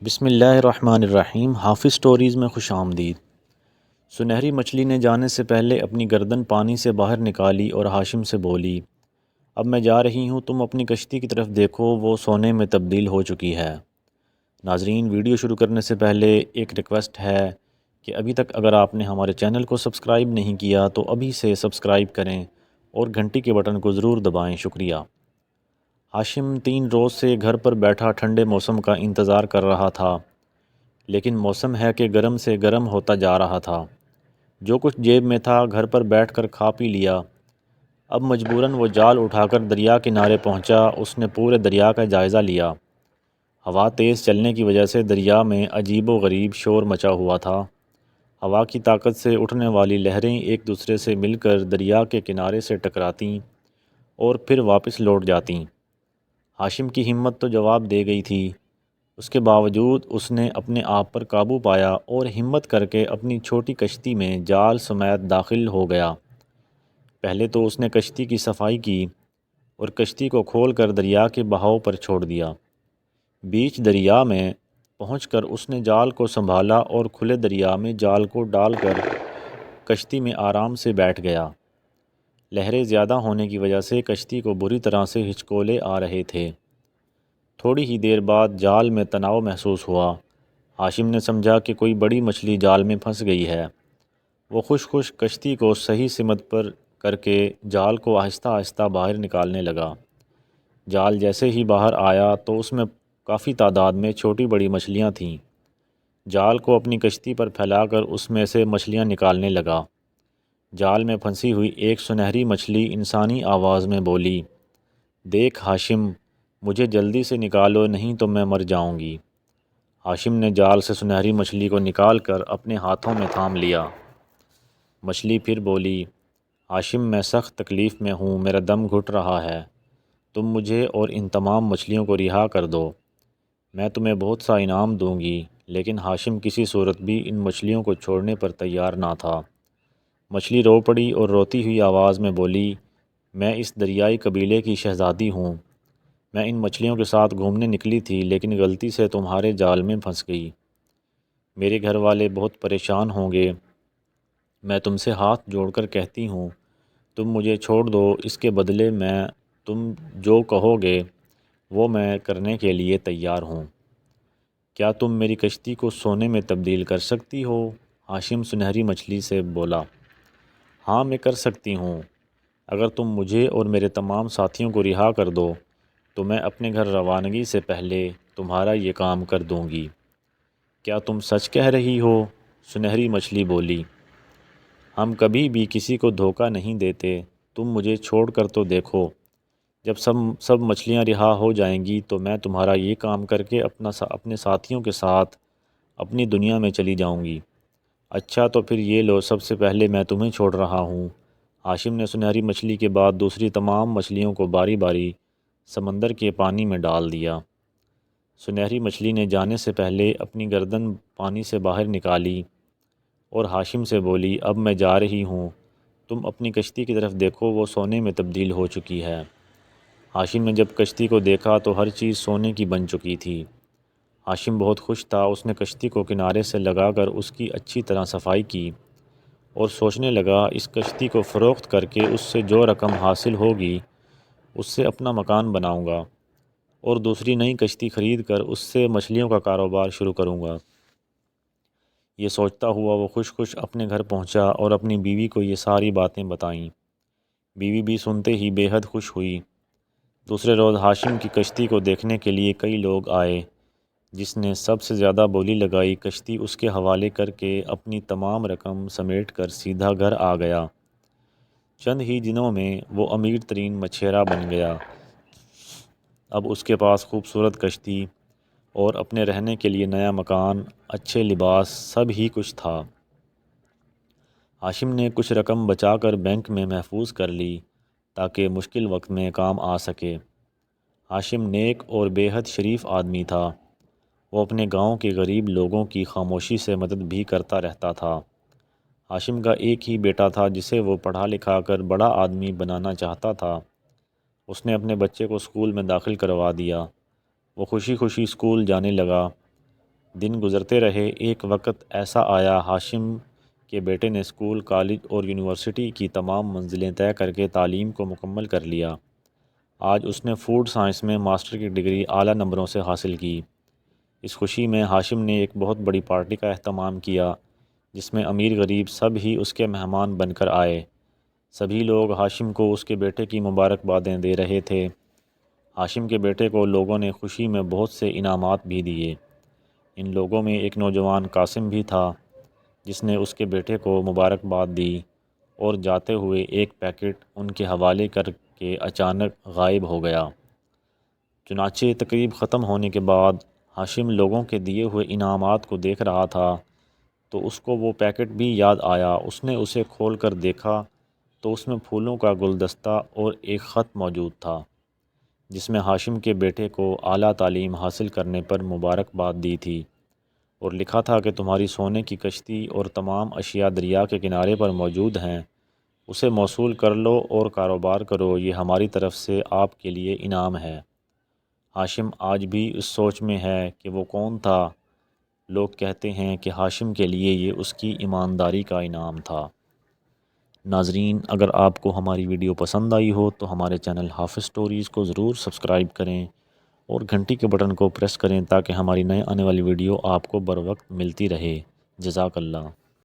بسم اللہ الرحمن الرحیم۔ حافظ سٹوریز میں خوش آمدید۔ سنہری مچھلی نے جانے سے پہلے اپنی گردن پانی سے باہر نکالی اور ہاشم سے بولی، اب میں جا رہی ہوں، تم اپنی کشتی کی طرف دیکھو، وہ سونے میں تبدیل ہو چکی ہے۔ ناظرین، ویڈیو شروع کرنے سے پہلے ایک ریکویسٹ ہے کہ ابھی تک اگر آپ نے ہمارے چینل کو سبسکرائب نہیں کیا تو ابھی سے سبسکرائب کریں اور گھنٹی کے بٹن کو ضرور دبائیں۔ شکریہ۔ ہاشم 3 روز سے گھر پر بیٹھا ٹھنڈے موسم کا انتظار کر رہا تھا، لیکن موسم ہے کہ گرم سے گرم ہوتا جا رہا تھا۔ جو کچھ جیب میں تھا گھر پر بیٹھ کر کھا پی لیا۔ اب مجبوراً وہ جال اٹھا کر دریا کنارے پہنچا۔ اس نے پورے دریا کا جائزہ لیا۔ ہوا تیز چلنے کی وجہ سے دریا میں عجیب و غریب شور مچا ہوا تھا۔ ہوا کی طاقت سے اٹھنے والی لہریں ایک دوسرے سے مل کر دریا کے کنارے سے ٹکراتیں اور پھر واپس لوٹ جاتیں۔ ہاشم کی ہمت تو جواب دے گئی تھی، اس کے باوجود اس نے اپنے آپ پر قابو پایا اور ہمت کر کے اپنی چھوٹی کشتی میں جال سمیت داخل ہو گیا۔ پہلے تو اس نے کشتی کی صفائی کی اور کشتی کو کھول کر دریا کے بہاؤ پر چھوڑ دیا۔ بیچ دریا میں پہنچ کر اس نے جال کو سنبھالا اور کھلے دریا میں جال کو ڈال کر کشتی میں آرام سے بیٹھ گیا۔ لہریں زیادہ ہونے کی وجہ سے کشتی کو بری طرح سے ہچکولے آ رہے تھے۔ تھوڑی ہی دیر بعد جال میں تناؤ محسوس ہوا۔ ہاشم نے سمجھا کہ کوئی بڑی مچھلی جال میں پھنس گئی ہے۔ وہ خوش کشتی کو صحیح سمت پر کر کے جال کو آہستہ آہستہ باہر نکالنے لگا۔ جال جیسے ہی باہر آیا تو اس میں کافی تعداد میں چھوٹی بڑی مچھلیاں تھیں۔ جال کو اپنی کشتی پر پھیلا کر اس میں سے مچھلیاں نکالنے لگا۔ جال میں پھنسی ہوئی ایک سنہری مچھلی انسانی آواز میں بولی، دیکھ ہاشم، مجھے جلدی سے نکالو نہیں تو میں مر جاؤں گی۔ ہاشم نے جال سے سنہری مچھلی کو نکال کر اپنے ہاتھوں میں تھام لیا۔ مچھلی پھر بولی، ہاشم میں سخت تکلیف میں ہوں، میرا دم گھٹ رہا ہے، تم مجھے اور ان تمام مچھلیوں کو رہا کر دو، میں تمہیں بہت سا انعام دوں گی۔ لیکن ہاشم کسی صورت بھی ان مچھلیوں کو چھوڑنے پر تیار نہ تھا۔ مچھلی رو پڑی اور روتی ہوئی آواز میں بولی، میں اس دریائی قبیلے کی شہزادی ہوں، میں ان مچھلیوں کے ساتھ گھومنے نکلی تھی لیکن غلطی سے تمہارے جال میں پھنس گئی۔ میرے گھر والے بہت پریشان ہوں گے، میں تم سے ہاتھ جوڑ کر کہتی ہوں تم مجھے چھوڑ دو، اس کے بدلے میں تم جو کہو گے وہ میں کرنے کے لیے تیار ہوں۔ کیا تم میری کشتی کو سونے میں تبدیل کر سکتی ہو؟ ہاشم سنہری مچھلی سے بولا، ہاں میں کر سکتی ہوں، اگر تم مجھے اور میرے تمام ساتھیوں کو رہا کر دو تو میں اپنے گھر روانگی سے پہلے تمہارا یہ کام کر دوں گی۔ کیا تم سچ کہہ رہی ہو؟ سنہری مچھلی بولی، ہم کبھی بھی کسی کو دھوکہ نہیں دیتے، تم مجھے چھوڑ کر تو دیکھو، جب سب مچھلیاں رہا ہو جائیں گی تو میں تمہارا یہ کام کر کے اپنے ساتھیوں کے ساتھ اپنی دنیا میں چلی جاؤں گی۔ اچھا تو پھر یہ لو، سب سے پہلے میں تمہیں چھوڑ رہا ہوں۔ ہاشم نے سنہری مچھلی کے بعد دوسری تمام مچھلیوں کو باری باری سمندر کے پانی میں ڈال دیا۔ سنہری مچھلی نے جانے سے پہلے اپنی گردن پانی سے باہر نکالی اور ہاشم سے بولی، اب میں جا رہی ہوں، تم اپنی کشتی کی طرف دیکھو، وہ سونے میں تبدیل ہو چکی ہے۔ ہاشم نے جب کشتی کو دیکھا تو ہر چیز سونے کی بن چکی تھی۔ ہاشم بہت خوش تھا۔ اس نے کشتی کو کنارے سے لگا کر اس کی اچھی طرح صفائی کی اور سوچنے لگا، اس کشتی کو فروخت کر کے اس سے جو رقم حاصل ہوگی اس سے اپنا مکان بناؤں گا اور دوسری نئی کشتی خرید کر اس سے مچھلیوں کا کاروبار شروع کروں گا۔ یہ سوچتا ہوا وہ خوش اپنے گھر پہنچا اور اپنی بیوی کو یہ ساری باتیں بتائیں۔ بیوی بھی سنتے ہی بے حد خوش ہوئی۔ دوسرے روز ہاشم کی کشتی کو دیکھنے کے لیے کئی لوگ آئے۔ جس نے سب سے زیادہ بولی لگائی کشتی اس کے حوالے کر کے اپنی تمام رقم سمیٹ کر سیدھا گھر آ گیا۔ چند ہی دنوں میں وہ امیر ترین مچھیرا بن گیا۔ اب اس کے پاس خوبصورت کشتی اور اپنے رہنے کے لیے نیا مکان، اچھے لباس، سب ہی کچھ تھا۔ ہاشم نے کچھ رقم بچا کر بینک میں محفوظ کر لی تاکہ مشکل وقت میں کام آ سکے۔ ہاشم نیک اور بے حد شریف آدمی تھا۔ وہ اپنے گاؤں کے غریب لوگوں کی خاموشی سے مدد بھی کرتا رہتا تھا۔ ہاشم کا ایک ہی بیٹا تھا جسے وہ پڑھا لکھا کر بڑا آدمی بنانا چاہتا تھا۔ اس نے اپنے بچے کو اسکول میں داخل کروا دیا۔ وہ خوشی اسکول جانے لگا۔ دن گزرتے رہے۔ ایک وقت ایسا آیا ہاشم کے بیٹے نے اسکول، کالج اور یونیورسٹی کی تمام منزلیں طے کر کے تعلیم کو مکمل کر لیا۔ آج اس نے فوڈ سائنس میں ماسٹر کی ڈگری اعلیٰ نمبروں سے حاصل کی۔ اس خوشی میں ہاشم نے ایک بہت بڑی پارٹی کا اہتمام کیا جس میں امیر غریب سب ہی اس کے مہمان بن کر آئے۔ سبھی لوگ ہاشم کو اس کے بیٹے کی مبارکبادیں دے رہے تھے۔ ہاشم کے بیٹے کو لوگوں نے خوشی میں بہت سے انعامات بھی دیے۔ ان لوگوں میں ایک نوجوان قاسم بھی تھا جس نے اس کے بیٹے کو مبارکباد دی اور جاتے ہوئے ایک پیکٹ ان کے حوالے کر کے اچانک غائب ہو گیا۔ چنانچہ تقریب ختم ہونے کے بعد ہاشم لوگوں کے دیے ہوئے انعامات کو دیکھ رہا تھا تو اس کو وہ پیکٹ بھی یاد آیا۔ اس نے اسے کھول کر دیکھا تو اس میں پھولوں کا گلدستہ اور ایک خط موجود تھا جس میں ہاشم کے بیٹے کو اعلیٰ تعلیم حاصل کرنے پر مبارکباد دی تھی اور لکھا تھا کہ تمہاری سونے کی کشتی اور تمام اشیاء دریا کے کنارے پر موجود ہیں، اسے موصول کر لو اور کاروبار کرو، یہ ہماری طرف سے آپ کے لیے انعام ہے۔ ہاشم آج بھی اس سوچ میں ہے کہ وہ کون تھا۔ لوگ کہتے ہیں کہ ہاشم کے لیے یہ اس کی ایمانداری کا انعام تھا۔ ناظرین، اگر آپ کو ہماری ویڈیو پسند آئی ہو تو ہمارے چینل حافظ سٹوریز کو ضرور سبسکرائب کریں اور گھنٹی کے بٹن کو پریس کریں تاکہ ہماری نئے آنے والی ویڈیو آپ کو بر وقت ملتی رہے۔ جزاک اللہ۔